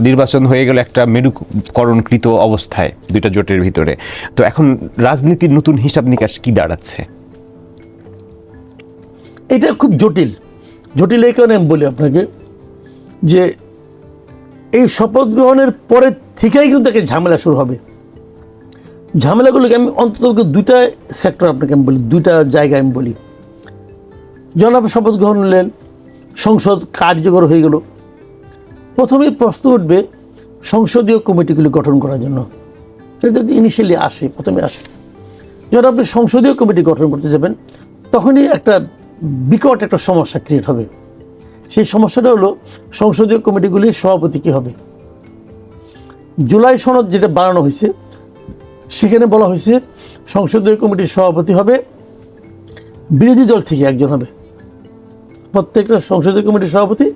নির্বাচন হয়ে গেল একটা মেরুকরণকৃত অবস্থায় দুইটা জোটের ভিতরে। তো এখন রাজনীতির নতুন হিসাব নিকাশ কি দাঁড়াচ্ছে? এটা খুব জটিল। জটিল এই কারণে আমি বলি আপনাকে যে এই শপথ গ্রহণের পরে থেকেই কিন্তু একটা ঝামেলা শুরু হবে। ঝামেলাগুলোকে আমি অন্তত দুইটা সেক্টর আপনাকে আমি বলি, দুইটা জায়গায় আমি বলি। জনাব শপথ গ্রহণ নিলেন, সংসদ কার্যকর হয়ে গেল, প্রথমেই প্রশ্ন উঠবে সংসদীয় কমিটিগুলি গঠন করার জন্য। এটা ইনিশিয়ালি আসে, প্রথমে আসে। যখন আপনি সংসদীয় কমিটি গঠন করতে যাবেন তখনই একটা বিকট একটা সমস্যা ক্রিয়েট হবে। সেই সমস্যাটা হলো সংসদীয় কমিটিগুলির সভাপতি কী হবে। জুলাই সনদ যেটা বানানো হয়েছে সেখানে বলা হয়েছে সংসদীয় কমিটির সভাপতি হবে বিরোধী দল থেকে একজন হবে। প্রত্যেকটা সংসদীয় কমিটির সভাপতি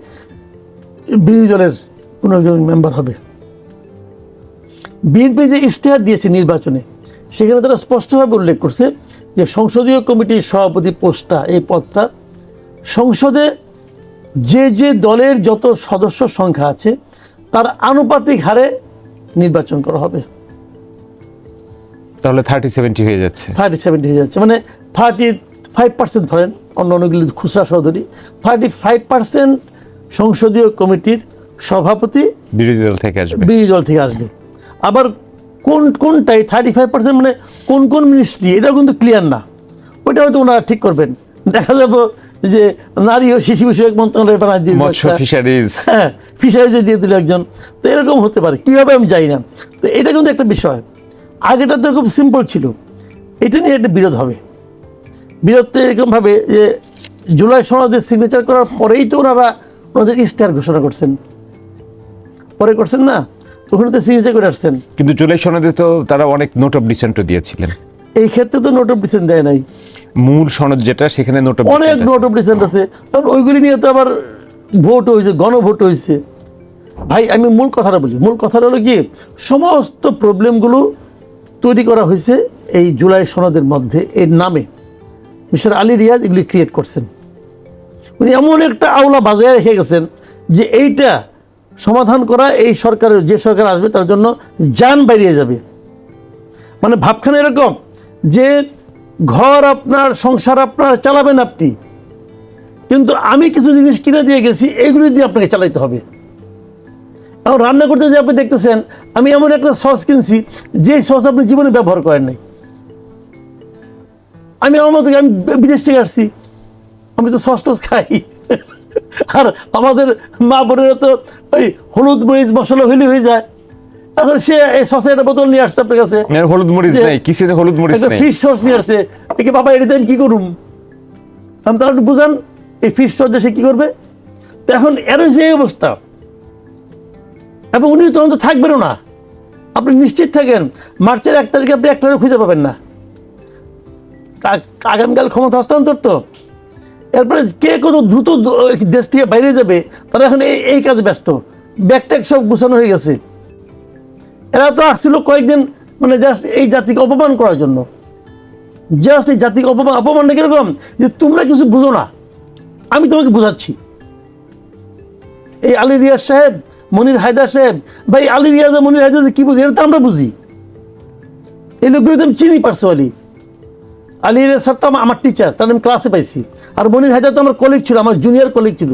বিরোধী দলের কোনো একজন মেম্বার হবে। বিএনপি যে ইশতেহার দিয়েছে নির্বাচনে সেখানে তারা স্পষ্টভাবে উল্লেখ করছে যে সংসদীয় কমিটির সভাপতি পোস্টটা, এই পদটা সংসদে যে যে দলের যত সদস্য সংখ্যা আছে তার আনুপাতিক হারে নির্বাচন করা হবে। তাহলে 30-70 হয়ে যাচ্ছে। 30-70 হয়ে যাচ্ছে, মানে 35% ধরেন, অন্য অন্যগুলি খুচরা সহধরি 35% সংসদীয় কমিটির সভাপতি বিরোধী দল থেকে আসবে। বিরোধী দল থেকে আসবে। আবার কোনটাই 35% মানে কোন মিনিস্ট্রি এটাও কিন্তু ক্লিয়ার না। ওইটা হয়তো ওনারা ঠিক করবেন। দেখা যাবে যে নারী ও শিশু বিষয়ক মন্ত্রণালয় বানায় দিয়ে ফিশারিজ, হ্যাঁ ফিশারিজে দিয়ে দিল একজন। তো এরকম হতে পারে, কী হবে আমি জানি না। তো এটা কিন্তু একটা বিষয়। আগেটা তো খুব সিম্পল ছিল, এটা নিয়ে একটা বিরোধ হবে। বিরোধটা এরকমভাবে যে জুলাই সনদের সিগনেচার করার পরেই তো ওনাদের ইশতেহার ঘোষণা করছেন, পরে করছেন না, ওখানে তো সিগনেচার করে আসছেন। কিন্তু জুলাই সনদে তো তারা অনেক নোট অফ ডিসেন্টও দিয়েছিলেন। এই ক্ষেত্রে তো নোট অফ ডিসেন্ট দেয় নাই। মূল সনদ যেটা সেখানে নোট অফ অনেক নোট অফ ডিসেন্ট আছে, কারণ ওইগুলি নিয়ে তো আবার ভোট হয়েছে, গণভোট হয়েছে। ভাই আমি মূল কথাটা বলি, মূল কথাটা হলো কি, সমস্ত প্রবলেমগুলো তৈরি করা হয়েছে এই জুলাই সনদের মধ্যে। এর নামে মিস্টার আলী রিয়াজ এগুলি ক্রিয়েট করছেন। উনি এমন একটা আওলা বাজায় রেখে গেছেন যে এইটা সমাধান করা এই সরকারের, যে সরকার আসবে তার জন্য জান বেরিয়ে যাবে। মানে ভাবখানা এরকম যে ঘর আপনার, সংসার আপনার চালাবেন আপনি, কিন্তু আমি কিছু জিনিস কিনে দিয়ে গেছি, এইগুলি দিয়ে আপনাকে চালাইতে হবে। এখন রান্না করতে যে আপনি দেখতেছেন আমি এমন একটা সস কিনছি যে সস আপনি জীবনে ব্যবহার করেন নাই। আমি বিদেশ থেকে আসছি, আমি তো সস টস খাই। আর আমাদের মা বোনেরা তো ওই হলুদ মরিচ মশলা হয়ে যায়। এখন সে এই সসের একটা বোতল নিয়ে আসছে আপনার কাছে, হলুদ মরিচ নাই, কিসে হলুদ মরিচ নাই, ফিশ সস নিয়ে আসছে। একে বাবা এটাতে আমি কি করুম, আমি তারা একটু বুঝান এই ফিশ সস সে কি করবে। তো এখন এর যে অবস্থা, এবং উনি তখন তো থাকবেনও না। আপনি নিশ্চিত থাকেন মার্চের 1 তারিখে আপনি একটা খুঁজে পাবেন না। আগামীকাল ক্ষমতা হস্তান্তর তো, এরপরে কে কত দ্রুত দেশ থেকে বাইরে যাবে তারা এখন এই কাজে ব্যস্ত। ব্যাগট্যাগ সব গুছানো হয়ে গেছে। এরা তো আসছিল কয়েকদিন মানে জাস্ট এই জাতিকে অপমান করার জন্য। জাস্ট এই জাতিকে অপমানটা কিরকম যে তোমরা কিছু বুঝো না, আমি তোমাকে বুঝাচ্ছি। এই আলী রিয়াজ সাহেব, মনির হায়দার সাহেব, ভাই আলী রিয়াজ মনির হায়দার কি বুঝি এটা তো আমরা বুঝি। এই লোকগুলো তো আমি চিনি পার্সোনালি। আলী রিয়াজ স্যার তো আমার টিচার, তার আমি ক্লাসে পাইছি। আর মনির হায়দার তো আমার কলিগ ছিল, আমার জুনিয়র কলিগ ছিল।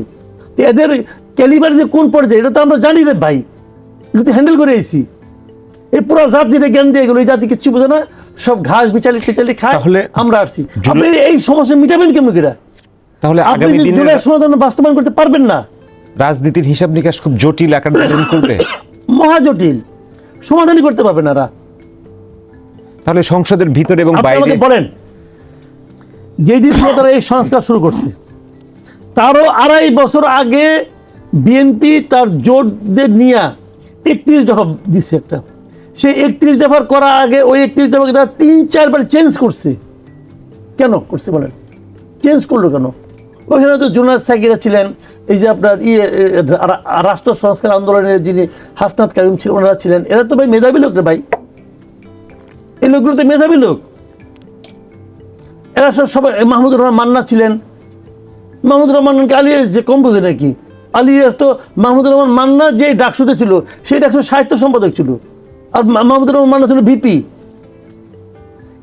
তো এদের ক্যালিবার যে কোন পর্যায়ে এটা তো আমরা জানি রে ভাই, এগুলো তো হ্যান্ডেল করে আইছি। এই পুরো জাতির জ্ঞান দিয়ে গেলো, এই জাতি কিচ্ছু বোঝে না, সব ঘাস বিচালি টিচালি খায়। আমরা আসছি, আপনি এই সমস্যা মিটাবেন কেমন করে? তাহলে আপনি জুলাই সমাধান বাস্তবায়ন করতে পারবেন না। রাজনীতির হিসাব নিকাশ খুব জটিল আকার ধারণ করবে, মহা জটিল, সমাধানই করতে পারবেন না। তাহলে সংসদের ভিতরে এবং বাইরে বলেন, যেদিন তারা এই সংস্কার শুরু করছে তারও 2.5 বছর আগে বিএনপি তার জোটদের নিয়ে 31 দফা দিচ্ছে একটা। সেই 31 দফার করার আগে ওই 31 দফাকে তারা 3-4 বার চেঞ্জ করছে। কেন করছে বলেন? চেঞ্জ করলো কেন? ওইখানে তো জুনায়েদ সাকিরা ছিলেন, এই যে আপনার রাষ্ট্র সংস্কার আন্দোলনের যিনি হাসনাত কারিম ছিলেন, ওনারা ছিলেন। এরা তো ভাই মেধাবী লোক রে ভাই, এই লোকগুলো তো মেধাবী লোক। এরা সবাই, মাহমুদুর রহমান মান্না ছিলেন। মাহমুদুর রহমানকে আলী যে কম বুঝে নাকি? আলী রিয়াজ তো মাহমুদুর রহমান মান্না যে ডাকসুতে ছিল সেই ডাকসুর সাহিত্য সম্পাদক ছিল, আর মাহমুদুর রহমান মান্না ছিল ভিপি।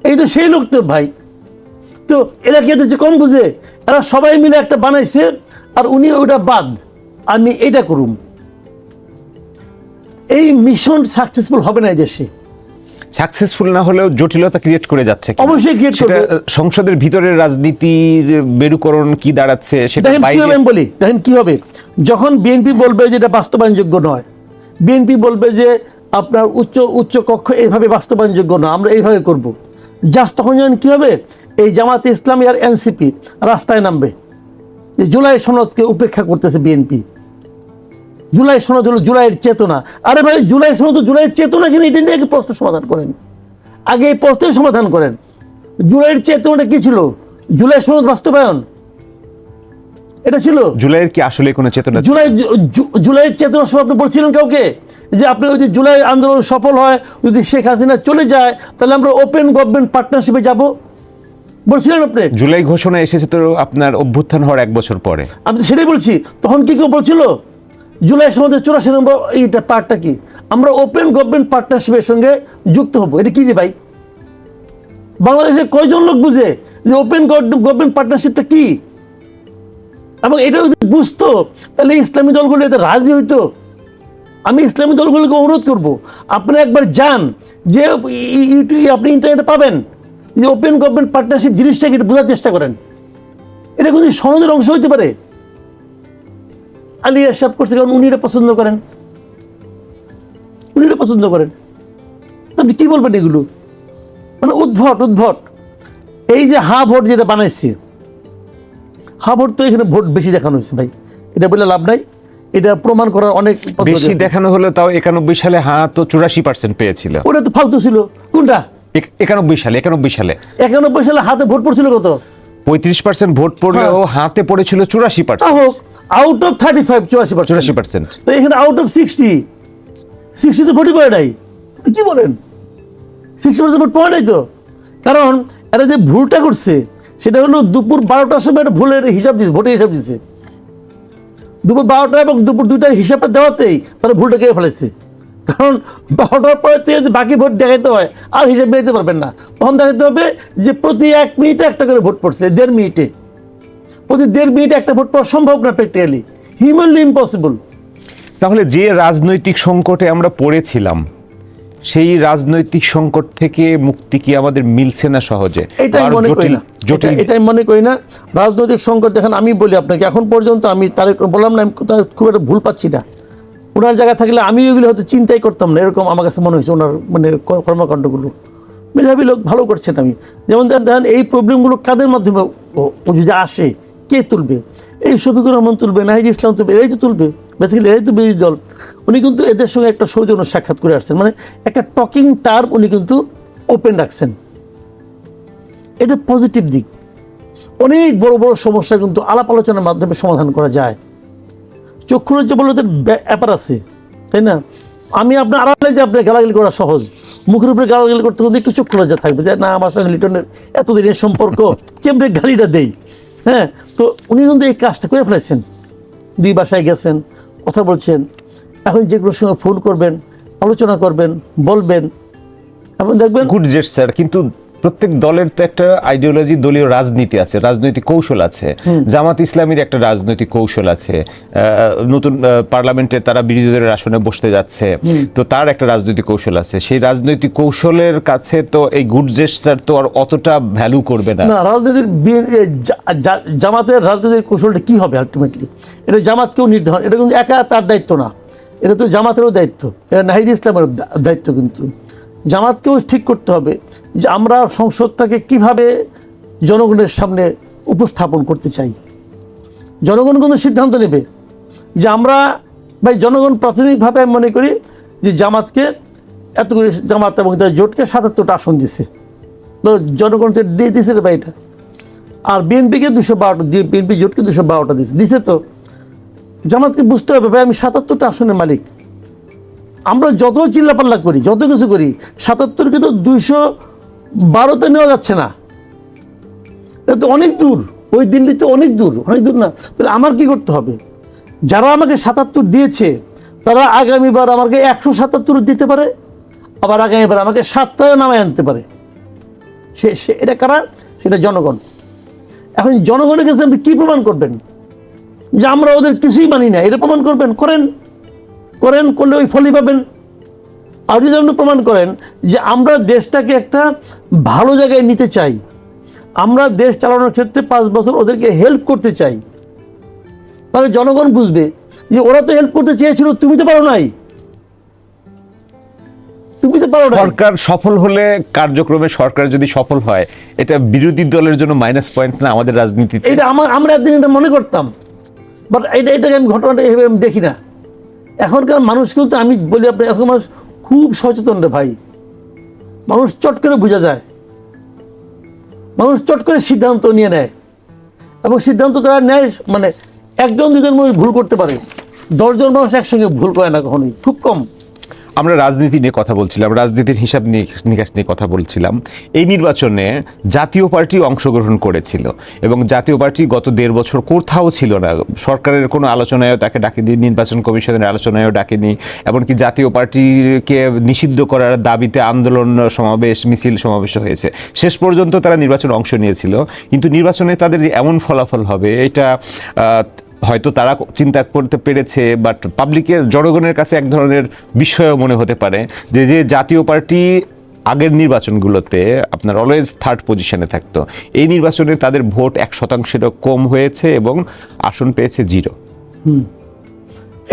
এই তো সেই লোক তো ভাই। তো এরা কে দিচ্ছে কম বুঝে, এরা সবাই মিলে একটা বানাইছে, আর উনি ওটা বাদ, আমি এটা করুম। এই মিশন সাকসেসফুল হবে না এই দেশে। সাকসেসফুল না হলেও জটিলতা ক্রিয়েট করে যাচ্ছে কিনা? অবশ্যই ক্রিয়েট সেটা করবে। সংসদের ভিতরের রাজনীতির মেরুকরণ কি দাঁড়াচ্ছে সেটা দেখেন কি বাইরে হবে, আমি বলি দেখেন কি হবে, যখন বিএনপি বলবে যে এটা বাস্তবায়নযোগ্য নয়, বিএনপি বলবে যে আপনার উচ্চ কক্ষ এইভাবে বাস্তবায়নযোগ্য নয়, আমরা এইভাবে করব, জাস্ট তখন যেন কি হবে, এই জামাতে ইসলামী আর এনসিপি রাস্তায় নামবে। যে জুলাই সনদকে উপেক্ষা করতেছে বিএনপি। জুলাই সনদ হলো জুলাইয়ের চেতনা। আরে ভাই, জুলাই সনদ তো জুলাইয়ের চেতনা কিনা, এটা নিয়ে আগে প্রশ্ন সমাধান করেন, আগে এই প্রশ্নের সমাধান করেন। জুলাইয়ের চেতনাটা কি ছিল? জুলাই সনদ বাস্তবায়ন এটা ছিল। জুলাইয়ের কি আসলে কোনো চেতনা ছিল? জুলাইয়ের চেতনা সব আপনি বলছিলেন কাউকে যে আপনি ওই যে জুলাই আন্দোলন সফল হয়, যদি শেখ হাসিনা চলে যায় তাহলে আমরা ওপেন গভর্নমেন্ট পার্টনারশিপে যাব, বলছিলেন আপনি? জুলাই ঘোষণা এসেছে তো আপনার অভ্যুত্থান হওয়ার 1 বছর পরে। আমি সেটাই বলছি, তখন কি কেউ বলছিল জুলাই সনদের 84 নম্বর এইটা পার্টটা কি, আমরা ওপেন গভর্নমেন্ট পার্টনারশিপের সঙ্গে যুক্ত হব? এটা কি রে ভাই? বাংলাদেশে কয়জন লোক বুঝে যে ওপেন গভর্নমেন্ট পার্টনারশিপটা কি? এবং এটা যদি বুঝতো তাহলে ইসলামী দলগুলো এতে রাজি হইতো। আমি ইসলামী দলগুলোকে অনুরোধ করব, আপনি একবার যান, যে আপনি ইন্টারনেটে পাবেন যে ওপেন গভর্নমেন্ট পার্টনারশিপ জিনিসটাকে একটু বোঝার চেষ্টা করেন। এটা কিন্তু সনদের অংশ হইতে পারে। আলী আশরাফ করছে কারণ উনি এটা পছন্দ করেন, উনি এটা পছন্দ করেন। আপনি কি বলবেন এগুলো? মানে উদ্ভট। এই যে হা ভোট যেটা বানাইছে, হা ভোট তো এখানে ভোট বেশি দেখানো হয়েছে ভাই, এটা বলে লাভ নাই, এটা প্রমাণ করার অনেক পদ্ধতি বেশি আছে। দেখানো হলো তাও 91 সালে তো 84% পেয়েছিল। ওটা তো ফালতু ছিল। কোনটা? 91 সালে 91 সালে হাতে ভোট পড়ছিল কত? 35% ভোট পড়লেও হাতে পড়েছিল 84%। হোক, আউট অফ 35 84%। তো এখানে আউট অফ 60 তো ভোটই পড়ে নাই। কি বলেন? 60% ভোট পড়ে নাই তো। কারণ এরা যে ভুলটা করছে সেটা হলো দুপুর 12টার সময় একটা ভুলের হিসাব দিচ্ছে, ভোটের হিসাব দিচ্ছে। দুপুর 12টা এবং দুপুর 2টার হিসাবটা দেওয়াতেই তারা ভুলটা কেটে ফেলেছে। কারণ 12টার পরে থেকে যে বাকি ভোট দেখাইতে হয় আর হিসাব দিতে পারবেন না। তখন দেখাতে হবে যে প্রতি 1 মিনিটে একটা করে ভোট পড়ছে, 1.5 মিনিটে। প্রতি 1.5 মিনিটে একটা ভোট পাওয়া সম্ভব না, প্র্যাকটিক্যালি হিউম্যানলি ইম্পসিবল। তাহলে যে রাজনৈতিক সংকটে আমরা পড়েছিলাম সেই রাজনৈতিক সংকট থেকে মুক্তি কি আমাদের মিলছে না সহজে? এটাই মনে করি না, এটাই মনে করি না। রাজনৈতিক সংকট দেখেন, আমি বলি আপনাকে, এখন পর্যন্ত আমি তার বললাম না, আমি খুব একটা ভুল পাচ্ছি না। ওনার জায়গায় থাকলে আমি ওইগুলো হয়তো চিন্তাই করতাম না, এরকম আমার কাছে মনে হয়েছে ওনার মানে কর্মকাণ্ডগুলো। মেধাবী লোক, ভালো করছেন। আমি যেমন দেখেন এই প্রবলেমগুলো কাদের মাধ্যমে ও যদি আসে, কে তুলবে? এই শফিকুর রহমান তুলবে, নাহিদ ইসলাম তুলবে, এরাই তো তুলবে। বেসিক্যালি এরাই তো বিরোধী দল। উনি কিন্তু এদের সঙ্গে একটা সৌজন্য সাক্ষাৎ করে আসছেন, মানে একটা টকিং টার্ম উনি কিন্তু ওপেন রাখছেন। এটা পজিটিভ দিক। অনেক বড় বড় সমস্যা কিন্তু আলাপ আলোচনার মাধ্যমে সমাধান করা যায়। চক্ষু লজ্জা বলে ওদের ব্যাপার আছে, তাই না? আমি আপনার আড়ালে যে আপনার গালাগালি করা সহজ, মুখের উপরে গালাগালি করতে কিন্তু একটু চক্ষু লজ্জা থাকবে যে না, আমার সঙ্গে লিটনের এতদিনের সম্পর্ক, কেমনে গালিটা দেই। হ্যাঁ, তো উনি কিন্তু এই কাজটা করে ফেলেছেন। 2 বাসায় গেছেন, কথা বলছেন। এখন যেগুলোর সঙ্গে ফোন করবেন, আলোচনা করবেন, বলবেন, এবং দেখবেন গুড জেস্টার। কিন্তু প্রত্যেক দলের তো একটা আইডিওলজি, দলীয় রাজনীতি আছে, রাজনৈতিক কৌশল আছে। জামাত ইসলামীর একটা রাজনৈতিক কৌশল আছে। নতুন পার্লামেন্টে তারা বিরোধীদের আসনে বসতে যাচ্ছে, তো তার একটা রাজনৈতিক কৌশল আছে। সেই রাজনৈতিক কৌশলের কাছে তো এই গুড জেস্টার তো আর অতটা ভ্যালু করবে না। না, রাজনীতির জামাতের রাজনীতির কৌশলটা কি হবে আলটিমেটলি, এটা জামাতকেও নির্ধারণ, এটা কিন্তু একা তার দায়িত্ব না, এটা তো জামাতেরও দায়িত্ব, এটা নাহিদ ইসলামের দায়িত্ব। কিন্তু জামাতকেও ঠিক করতে হবে যে আমরা সংসদটাকে কিভাবে জনগণের সামনে উপস্থাপন করতে চাই। জনগণ কিন্তু সিদ্ধান্ত নেবে যে আমরা, ভাই জনগণ প্রাথমিকভাবে আমি মনে করি যে জামাতকে এতগুলি, জামাত এবং তার জোটকে 77টা আসন দিছে, তো জনগণ দিয়ে দিছে রে ভাই এটা। আর বিএনপিকে 212টা, বিএনপি জোটকে 212টা দিছে। তো জামাতকে বুঝতে হবে ভাই আমি 77টা আসনের মালিক। আমরা যত চিল্লাপাল্লা করি, যত কিছু করি, 77কে তো 212তে নেওয়া যাচ্ছে না, এটা তো অনেক দূর। ওই দিল্লি তো অনেক দূর না। তাহলে আমার কি করতে হবে? যারা আমাকে 77 দিয়েছে তারা আগামীবার আমাকে 177 দিতে পারে, আবার আগামীবার আমাকে 7টায় নামায় আনতে পারে। সে এটা কারা? সেটা জনগণ। এখন জনগণের কাছে আপনি কি প্রমাণ করবেন যে আমরা ওদের কিছুই মানি না? এটা প্রমাণ করবেন, করলে ওই ফলই পাবেন। আর যদি আপনি প্রমাণ করেন যে আমরা দেশটাকে একটা ভালো জায়গায় নিতে চাই, আমরা দেশ চালানোর ক্ষেত্রে 5 বছর ওদেরকে হেল্প করতে চাই, তাহলে জনগণ বুঝবে যে ওরা তো হেল্প করতে চেয়েছিল, তুমি তো পারো নাই। সরকার সফল হলে, কার্যক্রমে সরকার যদি সফল হয়, এটা বিরোধী দলের জন্য মাইনাস পয়েন্ট না আমাদের রাজনীতিতে? এটা আমরা একদিন এটা মনে করতাম, বাট এটাকে আমি ঘটনাটা এভাবে আমি দেখি না। এখনকার মানুষ কিন্তু, আমি বলি আপনি, এখন মানুষ খুব সচেতন রে ভাই। মানুষ চট করে বোঝা যায়, মানুষ চট করে সিদ্ধান্ত নিয়ে নেয়, এবং সিদ্ধান্ত তারা নেয় মানে 1-2 মানুষ ভুল করতে পারে, 10 জন মানুষ একসঙ্গে ভুল করে না কখনোই, খুব কম। আমরা রাজনীতি নিয়ে কথা বলছিলাম, রাজনীতির হিসাব নিকাশ নিয়ে কথা বলছিলাম। এই নির্বাচনে জাতীয় পার্টি অংশগ্রহণ করেছিল এবং জাতীয় পার্টি গত 1.5 বছর কোথাও ছিল না। সরকারের কোনো আলোচনায়ও তাকে ডাকেনি, নির্বাচন কমিশনের আলোচনায়ও ডাকেনি, এমনকি জাতীয় পার্টিকে নিষিদ্ধ করার দাবিতে আন্দোলন, সমাবেশ, মিছিল সমাবেশ হয়েছে। শেষ পর্যন্ত তারা নির্বাচনে অংশ নিয়েছিল, কিন্তু নির্বাচনে তাদের যে এমন ফলাফল হবে এটা হয়তো তারা চিন্তা করতে পেরেছে, বাট পাবলিকের, জনগণের কাছে এক ধরনের বিষয় মনে হতে পারে যে জাতীয় পার্টি আগের নির্বাচনগুলোতে আপনার অলওয়েজ 3rd পজিশনে থাকতো, এই নির্বাচনে তাদের ভোট 1%-এরও কম হয়েছে এবং আসন পেয়েছে 0।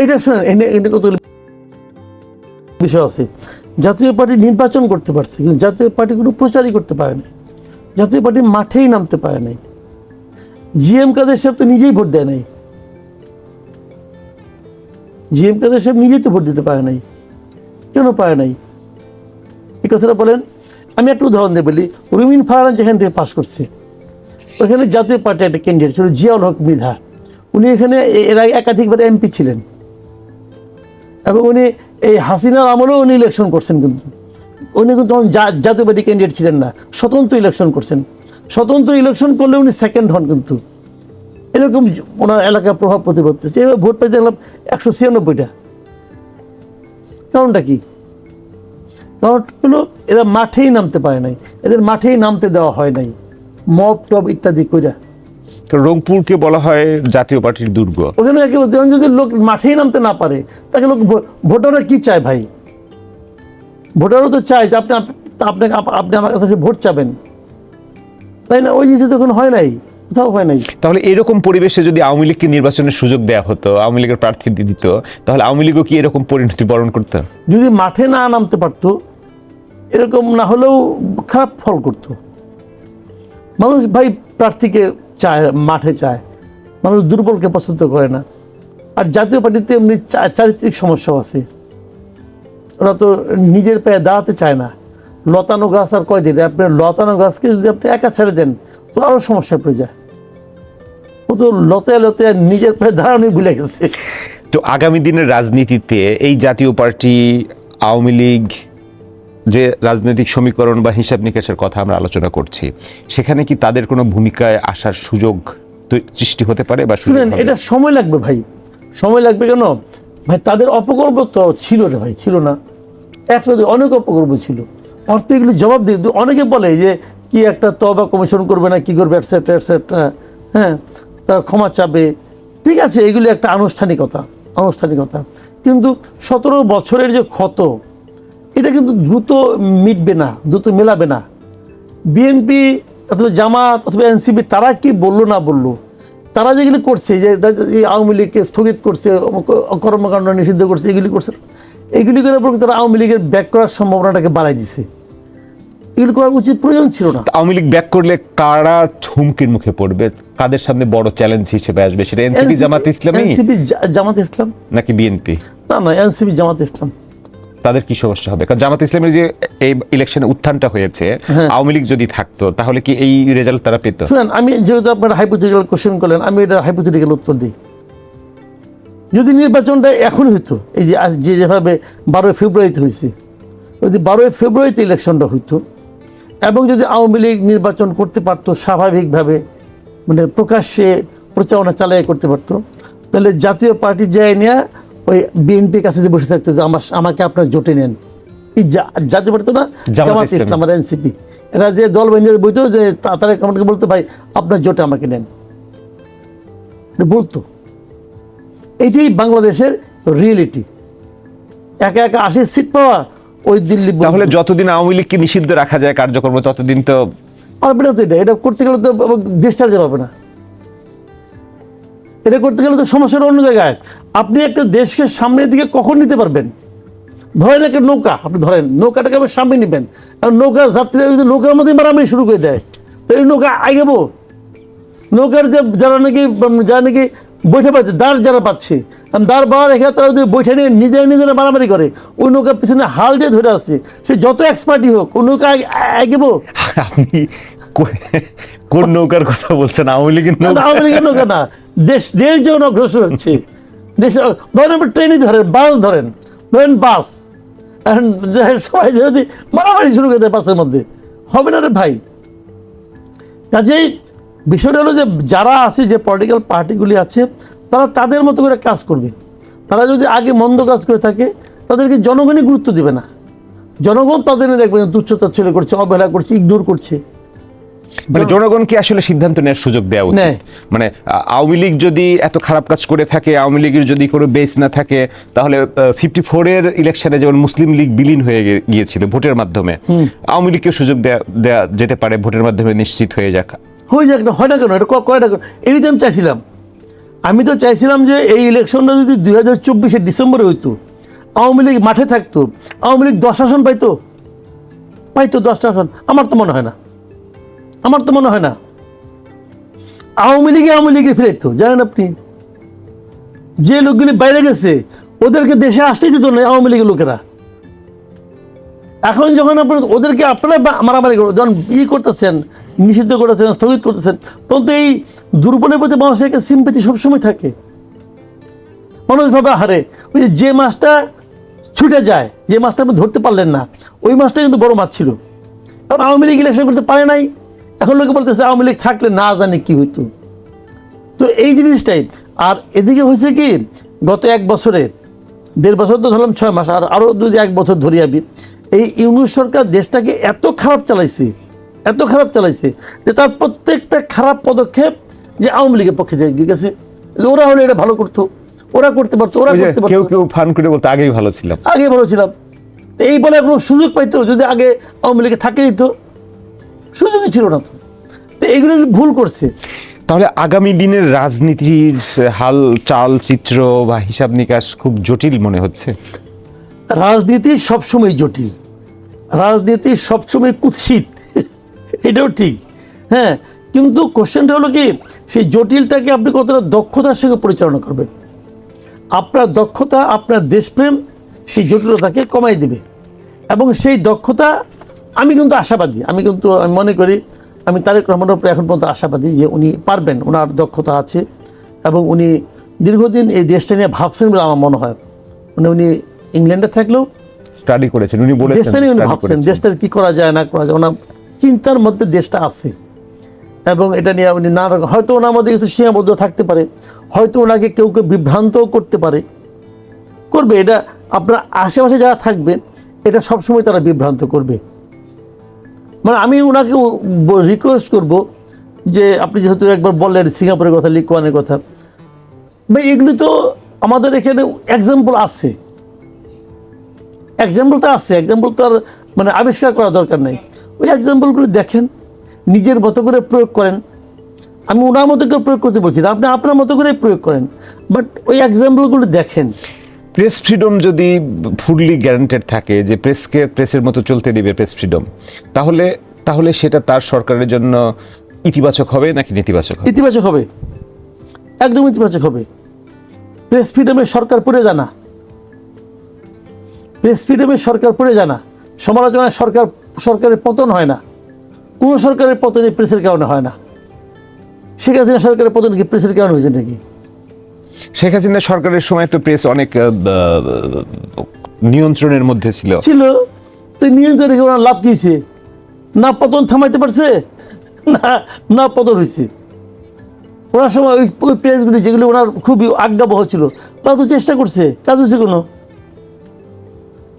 এটা শোনেন, এনে কত বিষয় আছে। জাতীয় পার্টি নির্বাচন করতে পারছে, কিন্তু জাতীয় পার্টি কোনো প্রচারই করতে পারে না, জাতীয় পার্টি মাঠেই নামতে পারে নাই। জিএম কাদের সাহেব তো নিজেই ভোট দেয় নাই, জিএম কাদের সাহেব নিজেই তো ভোট দিতে পারে নাই। কেন পারে নাই এই কথাটা বলেন। আমি একটা উদাহরণ দিয়ে বলি, রুমিন ফারহান যেখান থেকে পাস করছে, ওখানে জাতীয় পার্টি একটা ক্যান্ডিডেট ছিল জিয়াউল হক মৃধা। উনি এখানে এর আগে একাধিকবার এমপি ছিলেন, এবং উনি এই হাসিনার আমলেও উনি ইলেকশন করছেন, কিন্তু উনি কিন্তু তখন জাতীয় পার্টি ক্যান্ডিডেট ছিলেন না, স্বতন্ত্র ইলেকশন করছেন। স্বতন্ত্র ইলেকশন করলে উনি সেকেন্ড হন, কিন্তু এরকম ওনার এলাকায় প্রভাব প্রতিপত্তি। এবার ভোট পাই দেখলাম 196টা। কারণটা কি? কারণ হলো এরা মাঠেই নামতে পারে নাই, এদের মাঠেই নামতে দেওয়া হয় নাই, মব টব ইত্যাদি কইরা। তো রংপুরকে বলা হয় জাতীয় পার্টির দুর্গ। ওখানে যদি লোক মাঠেই নামতে না পারে, তাকে লোক, ভোটাররা কি চায় ভাই? ভোটারও তো চায় যে আপনি আমার কাছে ভোট চাবেন, তাই না? ওই জিনিস তখন হয় নাই, কোথাও হয় নাই। তাহলে এরকম পরিবেশে যদি আওয়ামী লীগকে নির্বাচনের সুযোগ দেওয়া হতো, আওয়ামী লীগের প্রার্থী দিত, তাহলে আওয়ামী লীগও কি এরকম পরিণতি বরণ করতো? যদি মাঠে না নামতে পারতো, এরকম না হলেও খারাপ ফল করতো। মানুষ ভাই প্রার্থীকে চায়, মাঠে চায়, মানুষ দুর্বলকে পছন্দ করে না। আর জাতীয় পার্টিতে এমনি চারিত্রিক সমস্যাও আছে, ওরা তো নিজের পায়ে দাঁড়াতে চায় না। লতানো গাছ আর কয়দিন, আপনার লতানো গাছকে যদি আপনি একা ছেড়ে দেন তো আরও সমস্যা পড়ে যায়। ও তো লতায় নিজের পায়ে দাঁড়ানোই ভুলে গেছে। তো আগামী দিনের রাজনীতিতে এই জাতীয় পার্টি, আওয়ামী লীগ, যে রাজনৈতিক সমীকরণ বা হিসাব নিকাশের কথা আমরা আলোচনা করছি, সেখানে কি তাদের কোনো ভূমিকায় আসার সুযোগ সৃষ্টি হতে পারে? বা শুনেন, এটা সময় লাগবে ভাই, সময় লাগবে। কেন ভাই? তাদের অপকল্প তো ছিল রে ভাই, ছিল না? একটা অনেক অপকল্প ছিল, অর্থ এগুলি জবাব দিয়ে। অনেকে বলে যে কি একটা তওবা কমিশন করবে না, কি করবে, এটসেট্রা এটসেট্রা, হ্যাঁ, তার ক্ষমা চাবে, ঠিক আছে, এগুলি একটা আনুষ্ঠানিকতা। কিন্তু 17 বছরের যে ক্ষত, এটা কিন্তু দ্রুত মিটবে না, দ্রুত মেলাবে না। বিএনপি অথবা জামাত অথবা এনসিপি তারা কি বললো না বললো, তারা যেগুলি করছে, যে আওয়ামী লীগকে স্থগিত করছে, কর্মকাণ্ড নিষিদ্ধ করছে, এগুলি করছে, এইগুলি করে পর তারা আওয়ামী লীগের ব্যাক করার সম্ভাবনাটাকে বাড়াই দিছে। এগুলি করার উচিত, প্রয়োজন ছিল না। আওয়ামী লীগ ব্যাক করলে কারা হুমকির মুখে পড়বে, কাদের সামনে বড় চ্যালেঞ্জ হিসেবে আসবে? সেটা এনসিপি জামাত ইসলামী, এনসিপি জামাত ইসলাম নাকি বিএনপি? না, এনসিপি জামাত ইসলাম। তাদের কি সমস্যা হবে? কারণ জামাত ইসলামের যে এই ইলেকশনে উত্থানটা হয়েছে, আওয়ামী লীগ যদি থাকতো তাহলে কি এই রেজাল্ট তারা পেত? শুনেন, আমি যেহেতু আপনারা হাইপোথেটিক্যাল কোশ্চেন করলেন, আমি এটা হাইপোথেটিক্যাল উত্তর দিই। যদি নির্বাচনটা এখন হইতো, এই যে যেভাবে 12 ফেব্রুয়ারিতে হয়েছে, যদি 12 ফেব্রুয়ারিতে ইলেকশনটা হইতো, এবং যদি আওয়ামী লীগ নির্বাচন করতে পারতো স্বাভাবিকভাবে, মানে প্রকাশ্যে প্রচারণা চালিয়ে করতে পারতো, তাহলে জাতীয় পার্টি যায় নিয়ে ওই বিএনপির কাছে যে বসে থাকতো যে আমাকে আপনার জোটে নেন, এই জাতীয় পার্টি তো না, জামাত ইসলাম আর এনসিপি, এরা যে দল বেঁধে বইতো যে তারা আমাকে বলতো ভাই আপনার জোটে আমাকে নেন, বলতো। এইটাই বাংলাদেশের রিয়েলিটি। একা একা 80 সিট পাওয়া ওই দিল্লি। তাহলে যতদিন আওয়ামী লীগকে নিষিদ্ধ রাখা যায় কার্যক্রম, ততদিন তো পারবে না। তো এটা করতে গেলে তো দেশ চালাতে পারবে না। এটা করতে গেলে তো সমস্যাটা অন্য জায়গায়। আপনি একটা দেশকে সামনের দিকে কখন নিতে পারবেন? ধরেন একটা নৌকা, আপনি ধরেন নৌকাটাকে আপনি সামনে নেবেন, আর নৌকা যাত্রীরা যদি নৌকার মধ্যে মারামারি শুরু করে দেয়, তো এই নৌকা আগাবো। নৌকার যে যারা নাকি বৈঠা পাচ্ছে, দাঁড় যারা পাচ্ছে, দাঁড় বাড়া রেখে তারা যদি বৈঠা নিয়ে নিজেরা মারামারি করে, ওই নৌকার পিছনে হাল দিয়ে ধরে আছে, সে যত এক্সপার্টই হোক, ওই নৌকা আগাবো। আপনি কোন নৌকার কথা বলছেন? আওয়ামী লীগের নৌকা? আওয়ামী লীগের নৌকা না, দেশ যেমন অগ্রসর হচ্ছে। ধরেন আপনি ট্রেনই ধরেন, বাস ধরেন বাস, সবাই যদি মারামারি শুরু করে দেয় বাসের মধ্যে, হবে না রে ভাই। কাজেই বিষয়টা হলো যে যারা আছে, যে পলিটিক্যাল পার্টিগুলি আছে, তারা তাদের মতো করে কাজ করবে। তারা যদি আগে মন্দ কাজ করে থাকে, তাদেরকে জনগণই গুরুত্ব দেবে না। জনগণ তাদের দেখবে তুচ্ছতাচ্ছল্য করছে, অবহেলা করছে, ইগনোর করছে। মানে জনগণকে আসলে সিদ্ধান্ত নেওয়ার সুযোগ দেওয়া উচিত। মানে আওয়ামী লীগ যদি এত খারাপ কাজ করে থাকে, আওয়ামী লীগের যদি কোনো বেস না থাকে, তাহলে 54 এর ইলেকশনে যেমন মুসলিম লীগ বিলীন হয়ে গিয়েছিল ভোটের মাধ্যমে, আওয়ামী লীগকে সুযোগ দেওয়া যেতে পারে, ভোটের মাধ্যমে নিশ্চিত হয়ে যাক না। হয় না কেন? এটা কয় না কেন? এই যে আমি তো চাইছিলাম যে এই ইলেকশনটা যদি 2024 ডিসেম্বরে হইতো, আওয়ামী লীগ মাঠে থাকতো, আওয়ামী লীগ 10 আসন পাইতো 10টা আসন। আমার তো মনে হয় না আওয়ামী লীগে ফিরাইতো। জানেন আপনি, যে লোকগুলি বাইরে গেছে ওদেরকে দেশে আসতেই দিত না আওয়ামী লীগের লোকেরা। এখন যখন ওদেরকে আপনারা মারামারি যখন করতেছেন, নিষিদ্ধ করতেছেন, স্থগিত করতেছেন, তখন তো এই দুর্বলের প্রতি মানুষের একটা সিম্পেথি সবসময় থাকে। মানুষ ভাবে হারে ওই যে মাছটা ছুটে যায়, যে মাছটা আপনি ধরতে পারলেন না, ওই মাছটা কিন্তু বড় মাছ ছিল। কারণ আওয়ামী লীগ ইলেকশন করতে পারে নাই। এখন লোকে বলতেছে আওয়ামী লীগ থাকলে না জানে কি হইতো। তো এই জিনিসটাই। আর এদিকে হয়েছে কি, গত 1 বছরে, 1.5 বছর তো ধরলাম 6 মাস, আর আরও যদি 1 বছর ধরি আমি, এই ইউনূস সরকার দেশটাকে এত খারাপ চালাইছে যে তার প্রত্যেকটা খারাপ পদক্ষেপ যে আওয়ামী লীগের পক্ষে গেছে। ওরা হলে এটা ভালো করতো, ওরা করতে পারতো, কেউ ফান করে বলতো আগেই ভালো ছিলাম। এই বলে কোনো সুযোগ পাইতো? যদি আগে আওয়ামী লীগে থাকে দিত, সুযোগই ছিল না। তো এইগুলো ভুল করছে। তাহলে আগামী দিনের রাজনীতির হাল চাল চিত্র বা হিসাব নিকাশ খুব জটিল মনে হচ্ছে। রাজনীতি সবসময় জটিল, রাজনীতি সবসময় কুৎসিত, এটাও ঠিক। হ্যাঁ, কিন্তু কোশ্চেনটা হলো কি, সেই জটিলটাকে আপনি কতটা দক্ষতার সঙ্গে পরিচালনা করবেন। আপনার দক্ষতা, আপনার দেশপ্রেম সেই জটিলতাকে কমাই দেবে। এবং সেই দক্ষতা, আমি কিন্তু আশাবাদী, আমি মনে করি, আমি তারেক রহমানের উপরে এখন পর্যন্ত আশাবাদী যে উনি পারবেন, ওনার দক্ষতা আছে, এবং উনি দীর্ঘদিন এই দেশটা নিয়ে ভাবছেন বলে আমার মনে হয়। মানে উনি ইংল্যান্ডে থাকলেও স্টাডি করেছেন, উনি বলেছেন দেশটা নিয়ে উনি ভাবছেন, দেশটার কি করা যায় না করা যায়, ওনার চিন্তার মধ্যে দেশটা আছে। এবং এটা নিয়ে উনি হয়তো ওনার মধ্যে কিছু সীমাবদ্ধ থাকতে পারে, হয়তো ওনাকে কেউ বিভ্রান্তও করতে পারে, করবে। এটা আপনার আশেপাশে যারা থাকবে, এটা সবসময় তারা বিভ্রান্ত করবে। মানে আমি ওনাকে রিকোয়েস্ট করব যে আপনি যেহেতু একবার বললেন সিঙ্গাপুরের কথা, লি কুয়ানের কথা, ভাই এগুলি তো আমাদের এখানে এক্সাম্পল আছে, এক্সাম্পল তো আর মানে আবিষ্কার করা দরকার নেই। ওই এক্সাম্পলগুলো দেখেন, নিজের মতো করে প্রয়োগ করেন। আমি ওনার মতো করে প্রয়োগ করতে বলছি না, আপনি আপনার মতো করে প্রয়োগ করেন, বাট ওই এক্সাম্পলগুলো দেখেন। প্রেস ফ্রিডম যদি ফুললি গ্যারান্টেড থাকে, যে প্রেসের মতো চলতে দিবে প্রেস ফ্রিডম, তাহলে সেটা তার সরকারের জন্য ইতিবাচক হবে নাকি নেতিবাচক হবে? ইতিবাচক হবে, একদম ইতিবাচক হবে। প্রেস ফ্রিডমের সরকার পড়ে জানা, প্রেস ফ্রিডমের সরকার পড়ে জানা, সমালোচনায় সরকারের পতন হয় না। কোনো সরকারের পতনই প্রেসের কারণে হয় না। শেখ হাসিনা সরকারের পতন কি প্রেসের কারণে হয়েছে নাকি? শেখ হাসিনা সরকারের সময় তো প্রেস অনেক নিয়ন্ত্রণের মধ্যে ছিল। তো নিয়ন্ত্রণ রেখে ওনার লাভ কি হয়েছে? না পতন থামাইতে পারছে, না পতন হয়েছে। ওনার সময় ওই পেজগুলি যেগুলো ওনার খুবই আজ্ঞাবহ ছিল, তারা তো চেষ্টা করছে, কাজ হচ্ছে কোনো।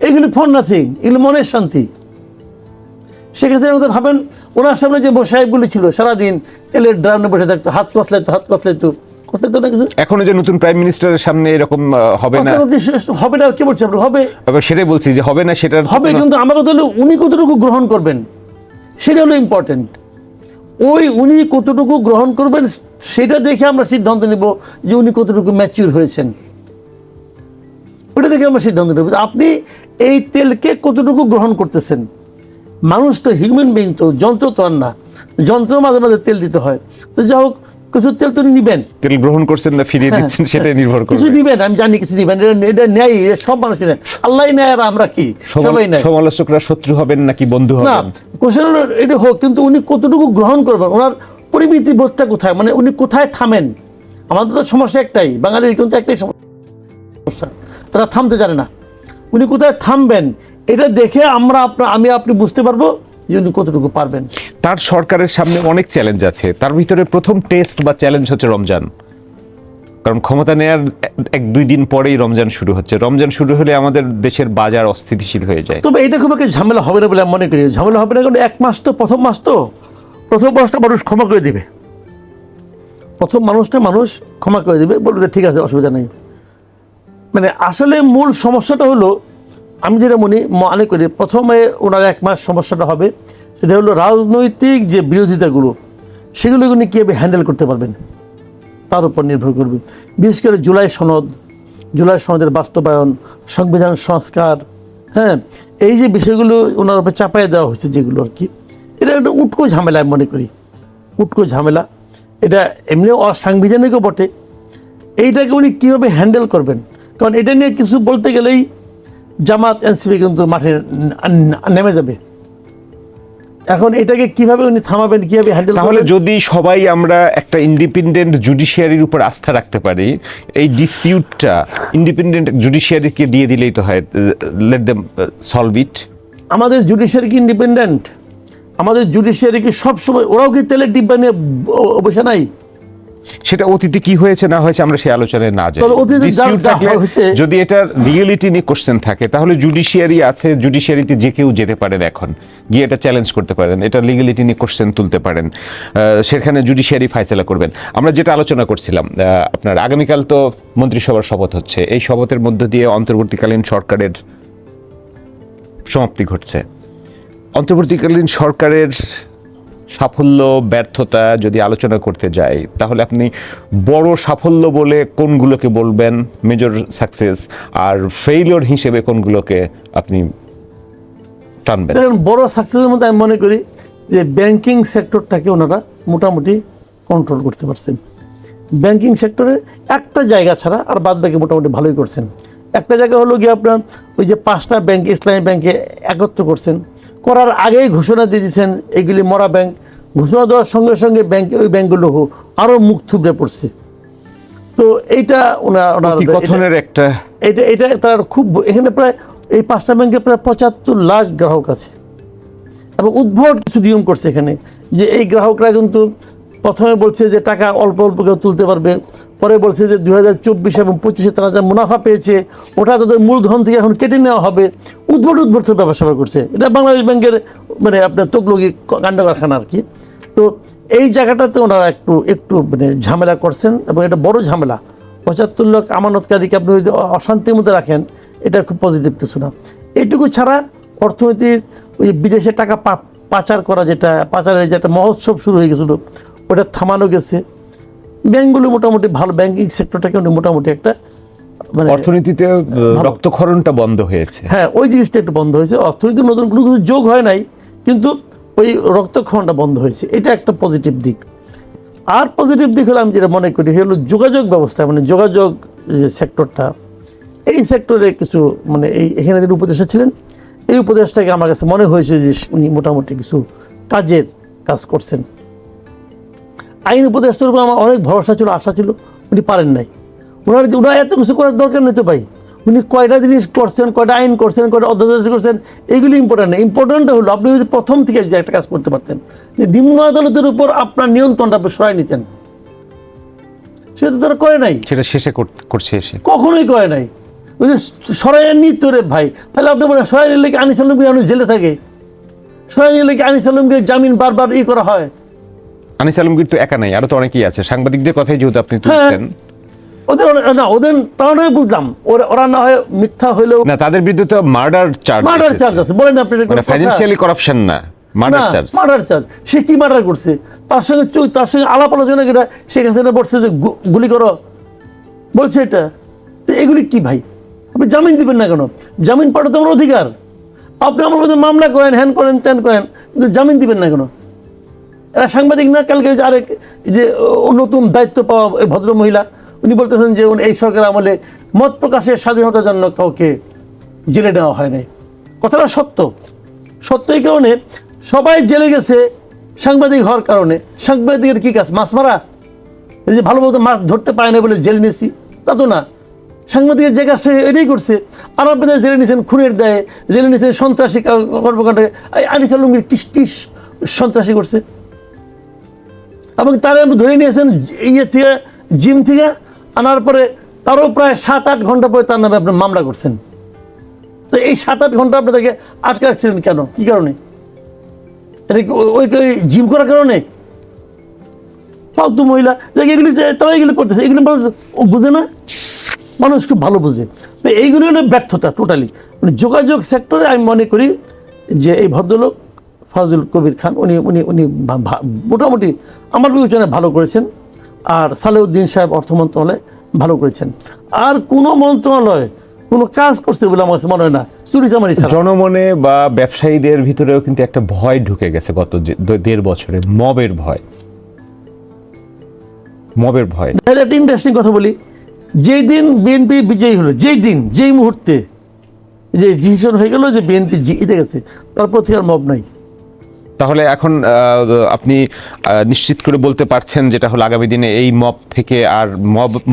এগুলি ফোন নাথিং, এগুলো মনের শান্তি। সেক্ষেত্রে আমাদের ভাবেন ওনার সামনে যে সাহেবগুলি ছিল সারাদিন তেলের ড্রামে বসে থাকতো, হাত কতলাইতো না কিছু। এখনো যে নতুন প্রাইম মিনিস্টারের সামনে এরকম হবে না, হবে না কি বলছি আমরা, হবে, সেটাই বলছি যে হবে না, সেটা হবে। কিন্তু আমার কথা হলো উনি কতটুকু গ্রহণ করবেন সেটা হলো ইম্পর্টেন্ট। উনি কতটুকু গ্রহণ করবেন সেটা দেখে আমরা সিদ্ধান্ত নেব যে উনি কতটুকু ম্যাচিউর হয়েছেন, ওটা দেখে আমরা সিদ্ধান্ত নেব আপনি এই তেলকে কতটুকু গ্রহণ করতেছেন। মানুষ তো হিউম্যান বিং, তো যন্ত্র তো আর না, যন্ত্র মাঝে মাঝে তেল দিতে হয়। তো যাই হোক, কিছু তেল তো নিবেন, তেল গ্রহণ করছেন না ফিরিয়ে দিচ্ছেন সেটাই নির্ভর করে। কিছু নিবেন, আমি জানি কিছু নিবেন, এটা নেয়, সব মানুষ নেয়, আল্লাহ নেয় আর আমরা কি সবাই নেয়। সমালোচকরা শত্রু হবেন নাকি বন্ধু না, হবেন, কোশ্চেন হলো এটা হোক, কিন্তু উনি কতটুকু গ্রহণ করবেন, ওনার পরিমিতি বোধটা কোথায়, মানে উনি কোথায় থামেন। আমাদের তো সমস্যা একটাই, বাঙালির কিন্তু একটাই সমস্যা, তারা থামতে জানে না। উনি কোথায় থামবেন এটা দেখে আমি আপনি বুঝতে পারবো যে উনি কতটুকু পারবেন। তার সরকারের সামনে অনেক চ্যালেঞ্জ আছে, তার ভিতরে প্রথম টেস্ট বা চ্যালেঞ্জ হচ্ছে রমজান। কারণ ক্ষমতা নেয়ার 1-2 দিন পরেই রমজান শুরু হচ্ছে। রমজান শুরু হলে আমাদের দেশের বাজার অস্থিতিশীল হয়ে যায়। তবে এটা খুব একটা ঝামেলা হবে না বলে আমি মনে করি। ঝামেলা হবে না, কারণ 1 মাস তো, প্রথম মাসটা মানুষ ক্ষমা করে দিবে, প্রথম মানুষ ক্ষমা করে দিবে, বলবে যে ঠিক আছে, অসুবিধা নেই। মানে আসলে মূল সমস্যাটা হলো, আমি যেটা মনে করি প্রথমে ওনার 1 মাস সমস্যাটা হবে, সেটা হলো রাজনৈতিক যে বিরোধিতাগুলো সেগুলো উনি কীভাবে হ্যান্ডেল করতে পারবেন তার উপর নির্ভর করবে। বিশেষ করে জুলাই সনদের বাস্তবায়ন, সংবিধান সংস্কার, হ্যাঁ, এই যে বিষয়গুলো ওনার উপর চাপাই দেওয়া হয়েছে যেগুলো আর কি, এটা একটা উটকো ঝামেলা আমি মনে করি, উটকো ঝামেলা। এটা এমনি অসাংবিধানিকও বটে। এইটাকে উনি কীভাবে হ্যান্ডেল করবেন, কারণ এটা নিয়ে কিছু বলতে গেলেই জামাত এনসিপি কিন্তু মাঠে নেমে যাবে। এখন এটাকে কিভাবে উনি থামাবেন, কিভাবে হ্যান্ডেল করবেন? তাহলে যদি সবাই আমরা একটা ইন্ডিপেন্ডেন্ট জুডিশিয়ারির উপর আস্থা রাখতে পারি, এই ডিসপিউটটা ইন্ডিপেন্ডেন্ট জুডিশিয়ারিকে দিয়ে দিলেই তো হয়, লেট দেম সলভ ইট। আমাদের জুডিশিয়ারি কি ইন্ডিপেন্ডেন্ট? আমাদের জুডিশিয়ারি কি সবসময়, ওরাও কি তেলের ডিব্বা নিয়ে বসে নাই? সেটা অতীতে কি হয়েছে না হয়েছে আমরা সেই আলোচনায় না যাই। Dispute থাকলে যদি এটা রিয়েলিটি নিয়ে কোশ্চেন থাকে, তাহলে জুডিশিয়ারি আছে, জুডিশিয়ারিতে যে কেউ যেতে পারেন, এখন গিয়ে এটা চ্যালেঞ্জ করতে পারেন, এটা লিগ্যালিটি নিয়ে কোশ্চেন তুলতে পারেন, সেখানে জুডিশিয়ারি ফায়সালা করবেন। আমরা যেটা আলোচনা করছিলাম, আপনার আগামীকাল তো মন্ত্রিসভার শপথ হচ্ছে, এই শপথের মধ্য দিয়ে অন্তর্বর্তীকালীন সরকারের সমাপ্তি ঘটছে। অন্তর্বর্তীকালীন সরকারের সাফল্য ব্যর্থতা যদি আলোচনা করতে যাই, তাহলে আপনি বড় সাফল্য বলে কোনগুলোকে বলবেন মেজর সাকসেস, আর ফেইলিওর হিসেবে কোনগুলোকে আপনি টানবেন? বড় সাকসেসের মধ্যে আমি মনে করি যে ব্যাংকিং সেক্টরটাকে ওনারা মোটামুটি কন্ট্রোল করতে পারছেন। ব্যাংকিং সেক্টরে একটা জায়গা ছাড়া আর বাদ বাকি মোটামুটি ভালোই করছেন। একটা জায়গা হলো গিয়ে আপনার ওই যে 5টা ব্যাংক ইসলামী ব্যাংকে একত্র করছেন, করার আগেই ঘোষণা দিয়ে দিয়েছেন এগুলি মরা ব্যাংক। ঘোষণা দেওয়ার সঙ্গে সঙ্গে ওই ব্যাংকগুলো আরও মুখ থুবড়ে পড়ছে। তো এইটা ওনার কথনের একটা, এটা তার খুব, এখানে প্রায় এই 5টা ব্যাংকে প্রায় 75 লাখ গ্রাহক আছে, এবং উদ্ভট কিছু নিয়ম করছে এখানে, যে এই গ্রাহকরা কিন্তু প্রথমে বলছে যে টাকা অল্প অল্প করে তুলতে পারবে, পরে বলছে যে 2024 এবং 25-এ তারা যা মুনাফা পেয়েছে ওটা তাদের মূলধন থেকে এখন কেটে নেওয়া হবে। উদ্ভট ব্যবসা করছে। এটা বাংলাদেশ ব্যাংকের মানে আপনার তোকলগি কাণ্ড কারখানা আর কি। তো এই জায়গাটাতে ওনারা একটু মানে ঝামেলা করছেন, এবং এটা বড় ঝামেলা। 75 লাখ আমানতকারীকে আপনি যদি অশান্তির মধ্যে রাখেন, এটা খুব পজিটিভ কিছু না। এইটুকু ছাড়া অর্থনীতির ওই বিদেশে টাকা পাচার করা, পাচারের যেটা মহোৎসব শুরু হয়ে গেছিলো, ওটা থামানো গেছে। ব্যাংকগুলো মোটামুটি ভালো, ব্যাংকিং সেক্টরটাকে মোটামুটি একটা মানে অর্থনীতিতে রক্তক্ষরণটা বন্ধ হয়েছে। হ্যাঁ, ওই জিনিসটা একটু বন্ধ হয়েছে। অর্থনীতির নতুন কোনো কিছু যোগ হয় নাই, কিন্তু ওই রক্তক্ষরণটা বন্ধ হয়েছে, এটা একটা পজিটিভ দিক। আর পজিটিভ দিক হলো আমি যেটা মনে করি হলো যোগাযোগ ব্যবস্থা, মানে যোগাযোগ যে সেক্টরটা, এই সেক্টরে কিছু মানে এখানে যিনি উপদেষ্টা ছিলেন, এই উপদেশটাকে আমার কাছে মনে হয়েছে যে উনি মোটামুটি কিছু কাজ করছেন। আইন উপদেষ্টার উপর আমার অনেক ভরসা ছিল, আশা ছিল, উনি পারেন নাই। ওনারা এত কিছু করার দরকার নেই তো ভাই। উনি কয়টা জিনিস করছেন, কয়টা আইন করছেন, কয়টা অধ্যাদেশ করছেন, এগুলি ইম্পর্টেন্ট না। ইম্পর্টেন্ট হলো আপনি যদি প্রথম থেকে যে একটা কাজ করতে পারতেন, যে নিম্ন আদালতের উপর আপনার নিয়ন্ত্রণটা আপনি সরাই নিতেন, সেটা তো তারা করে নাই, সেটা শেষে করছে এসে। কখনোই করে নাই। ওই যে সরাইয়ের নীত রে ভাই, তাহলে আপনি বলেন সরাইয়ের লেগে আনিস আলমকে মানুষ জেলে থাকে, সরাইয়ের লেগে আনিস আলমকে জামিন বারবার করা হয়। আনিস আলমগীর তো একা নাই, আরো তো অনেকেই আছে। সাংবাদিকদের কথাই যেহেতু আপনি তুলছেন, ওদের তারা বুঝলাম, ওরা না হয় মিথ্যা হইলেও না তাদের বিরুদ্ধে তো মার্ডার চার্জ আছে, বলেন আপনি মানে ফাইন্যান্সিয়ালি কারাপশন না, মার্ডার চার্জ। Murder charge. সে কি মার্ডার করছে? তার সঙ্গে আলাপ আলোচনা করে শেখ হাসিনা বলছে যে গুলি করো, বলছে এটা। এগুলি কি ভাই? আপনি জামিন দিবেন না কেন? জামিন পাওয়াটা তো আমার অধিকার। আপনি আমার মধ্যে মামলা করেন, হ্যান করেন, ত্যান করেন, কিন্তু জামিন দিবেন না কেন? এরা সাংবাদিক না? কালকে আরেক যে নতুন দায়িত্ব পাওয়া ভদ্র মহিলা, উনি বলতেছেন যে এই সরকার আমলে মত প্রকাশের স্বাধীনতার জন্য কাউকে জেলে দেওয়া হয় নাই। কথাটা সত্য। সত্য এই কারণে সবাই জেলে গেছে সাংবাদিক হওয়ার কারণে। সাংবাদিকের কি কাজ? মাছ মারা? এই যে ভালো মতো মাছ ধরতে পারে না বলে জেলে নিয়েছি, তা তো না। সাংবাদিকের যে কাজ সে এটাই করছে। আর আপনাদের জেলে নিয়েছেন খুনের দায়ে, জেলে নিয়েছেন সন্ত্রাসী কর্মকাণ্ডে। আনিস আলমগীর কি সন্ত্রাসী করছে? এবং তারা ধরে নিয়েছেন থেকে, জিম থেকে আনার পরে তারও প্রায় 7-8 ঘন্টা পরে তার নামে আপনি মামলা করছেন। তো এই 7-8 ঘন্টা আপনি তাকে আটকে রাখছিলেন কেন? কি কারণে? এটা ওই জিম করার কারণে? ফালতু মহিলা এগুলি, তারা এগুলি করতেছে, এগুলি ও বুঝে না, মানুষ খুব ভালো বুঝে। তো এইগুলি হলো ব্যর্থতা টোটালি। মানে যোগাযোগ সেক্টরে আমি মনে করি যে এই ভদ্রলোক ফাজুল কবির খান উনি উনি উনি মোটামুটি আমার বিবেচনায় ভালো করেছেন। আর সালেউদ্দিন সাহেব অর্থ মন্ত্রণালয়ে ভালো করেছেন। আর কোনো মন্ত্রণালয় কোনো কাজ করছে বলে আমার কাছে মনে হয় না, চুরি চামারি ছাড়া। জনমনে বা ব্যবসায়ীদের ভিতরেও কিন্তু একটা ভয় ঢুকে গেছে গত 1.5 বছরে, মবের ভয়। মবের ভয়। একটা ইন্টারেস্টিং কথা বলি, যেই দিন বিএনপি বিজয়ী হলো, যেই মুহূর্তে যে ডিসিশন হয়ে গেল যে বিএনপি জিতে গেছে, তারপর থেকে আর মব নাই। তাহলে এখন আপনি নিশ্চিত করে বলতে পারছেন যেটা হলো আগামী দিনে এই মব থেকে আর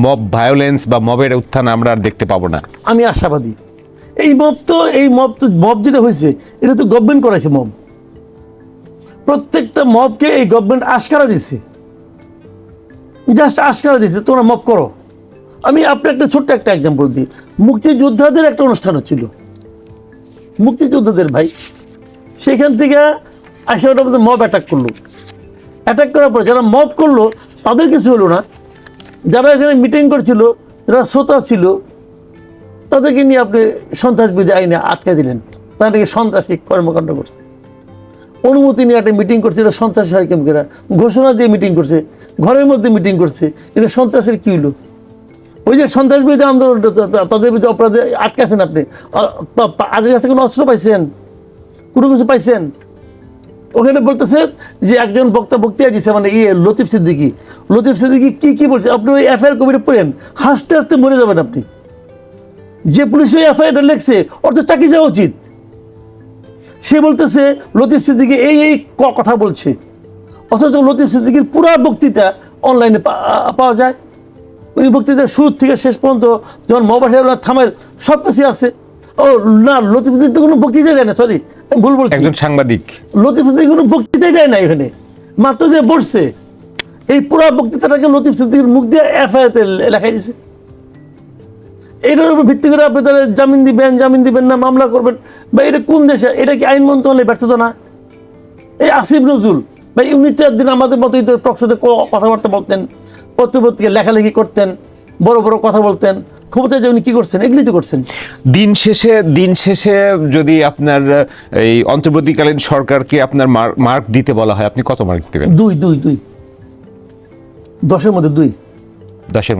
মব ভায়োলেন্স বা মবের উত্থান আমরা আর দেখতে পাবো না? আমি আশাবাদী। এই মব যেটা হয়েছে এটা তো গভর্নমেন্ট করাইছে। মব, প্রত্যেকটা মবকে এই গভর্নমেন্ট আশকারা দিছে, জাস্ট আশকারা দিছে তোমরা মব করো। আমি আপনার একটা ছোট্ট একটা এক্সাম্পল দিই। মুক্তিযোদ্ধাদের একটা অনুষ্ঠান হচ্ছিল, মুক্তিযোদ্ধাদের ভাই, সেখান থেকে আসে ওটার মধ্যে মব অ্যাটাক করলো। অ্যাটাক করার পর যারা মব করলো তাদের কিছু হলো না, যারা এখানে মিটিং করছিল, যারা শ্রোতা ছিল, তাদেরকে নিয়ে আপনি সন্ত্রাসবিধি আইনে আটকে দিলেন। তাদেরকে সন্ত্রাসী কর্মকাণ্ড করছে, অনুমতি নিয়ে একটা মিটিং করছে, এটা সন্ত্রাসী হয় কেমন করে? ঘোষণা দিয়ে মিটিং করছে, ঘরের মধ্যে মিটিং করছে, এটা সন্ত্রাসের কি হলো? ওই যে সন্ত্রাসবিরোধী আন্দোলন, তাদের বিরুদ্ধে অপরাধে আটকাছেন আপনি। আজকের কাছে কোনো অস্ত্র পাইছেন? কোনো কিছু পাইছেন? ওখানে বলতেছে যে একজন বক্তৃতা দিচ্ছে, মানে লতিফ সিদ্দিকী কি বলছে? আপনি ওই এফআইআর কপিটা পড়েন, হাসতে হাসতে মরে যাবেন আপনি। যে পুলিশ ওই এফআইআরটা লিখছে ওর তো চাকরি যাওয়া উচিত। সে বলতেছে লতিফ সিদ্দিকী এই কথা বলছে, অথচ লতিফ সিদ্দিকীর পুরো বক্তৃতা অনলাইনে পাওয়া যায়। উনি বক্তৃতার শুরু থেকে শেষ পর্যন্ত যখন মোবাইল থামের সব কিছু আছে। ও না, লতিফ সিদ্দিকী কোনো বক্তৃতা দেয় না, সরি আমি ভুল বলছি, একজন সাংবাদিক। লতিফ সিদ্দিকী কোনো বক্তৃতাই দেয় না, এখানে মাত্র যে বসছে এই পুরো বক্তৃতাটাকে লতিফ সিদ্দিকীর মুখ দিয়ে এফআইআরতে লেখাই দিয়েছে। এটার উপর ভিত্তি করে আপনি তাহলে জামিন দিবেন না, মামলা করবেন বা এটা কোন দেশে? এটা কি আইন মন্ত্রণালয়ে ব্যর্থতা না? এই আসিফ নজরুল ভাই, উনি তো একদিন আমাদের মতোই তো টকশোতে কথাবার্তা বলতেন, পত্রপত্রিকা লেখালেখি করতেন, বড় বড় কথা বলতেন, ক্ষমতায় যে উনি কি করছেন? এগুলি তো করছেন। দিন শেষে যদি আপনার এই অন্তর্বর্তীকালীন সরকারকে আপনার মার্ক দিতে বলা হয়, আপনি কত মার্ক দিবেন? 2 10-এর মধ্যে 2। 10-এর